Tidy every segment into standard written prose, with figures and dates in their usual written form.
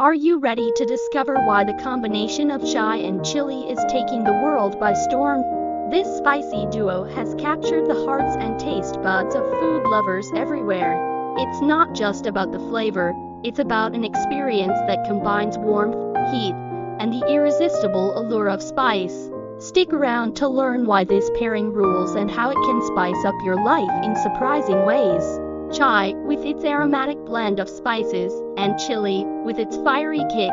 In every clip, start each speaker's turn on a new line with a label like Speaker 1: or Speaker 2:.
Speaker 1: Are you ready to discover why the combination of chai and chili is taking the world by storm? This spicy duo has captured the hearts and taste buds of food lovers everywhere. It's not just about the flavor, it's about an experience that combines warmth, heat, and the irresistible allure of spice. Stick around to learn why this pairing rules and how it can spice up your life in surprising ways. Chai, with its aromatic blend of spices, and chili, with its fiery kick,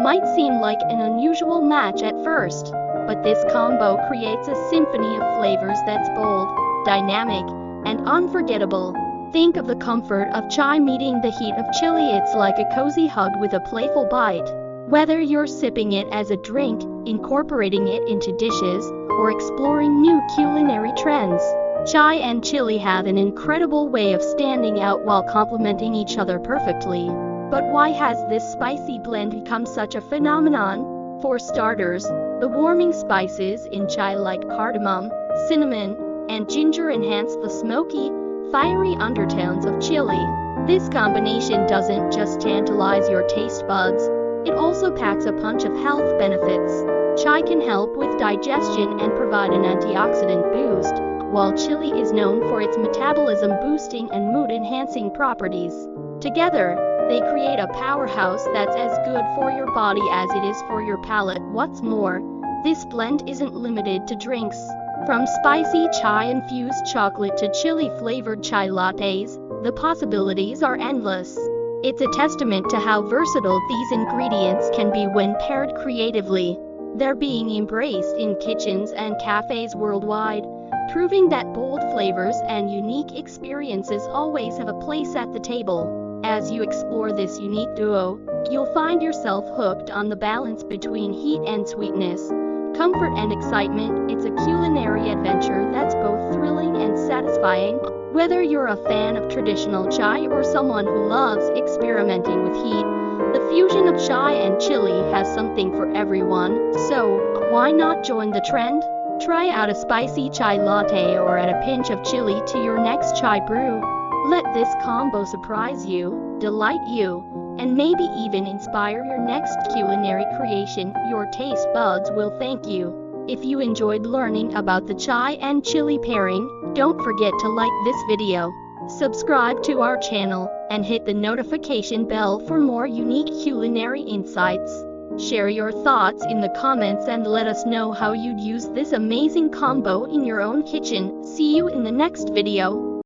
Speaker 1: might seem like an unusual match at first, but this combo creates a symphony of flavors that's bold, dynamic, and unforgettable. Think of the comfort of chai meeting the heat of chili. It's like a cozy hug with a playful bite. Whether you're sipping it as a drink, incorporating it into dishes, or exploring new culinary trends, chai and chili have an incredible way of standing out while complementing each other perfectly. But why has this spicy blend become such a phenomenon? For starters, the warming spices in chai like cardamom, cinnamon, and ginger enhance the smoky, fiery undertones of chili. This combination doesn't just tantalize your taste buds, it also packs a punch of health benefits. Chai can help with digestion and provide an antioxidant boost, while chili is known for its metabolism-boosting and mood-enhancing properties. Together, they create a powerhouse that's as good for your body as it is for your palate. What's more, this blend isn't limited to drinks. From spicy chai-infused chocolate to chili-flavored chai lattes, the possibilities are endless. It's a testament to how versatile these ingredients can be when paired creatively. They're being embraced in kitchens and cafes worldwide, proving that bold flavors and unique experiences always have a place at the table. As you explore this unique duo, you'll find yourself hooked on the balance between heat and sweetness, comfort and excitement. It's a culinary adventure that's both thrilling and satisfying. Whether you're a fan of traditional chai or someone who loves experimenting with heat, the fusion of chai and chili has something for everyone. So, why not join the trend? Try out a spicy chai latte or add a pinch of chili to your next chai brew. Let this combo surprise you, delight you, and maybe even inspire your next culinary creation. Your taste buds will thank you. If you enjoyed learning about the chai and chili pairing, don't forget to like this video, subscribe to our channel, and hit the notification bell for more unique culinary insights. Share your thoughts in the comments and let us know how you'd use this amazing combo in your own kitchen. See you in the next video.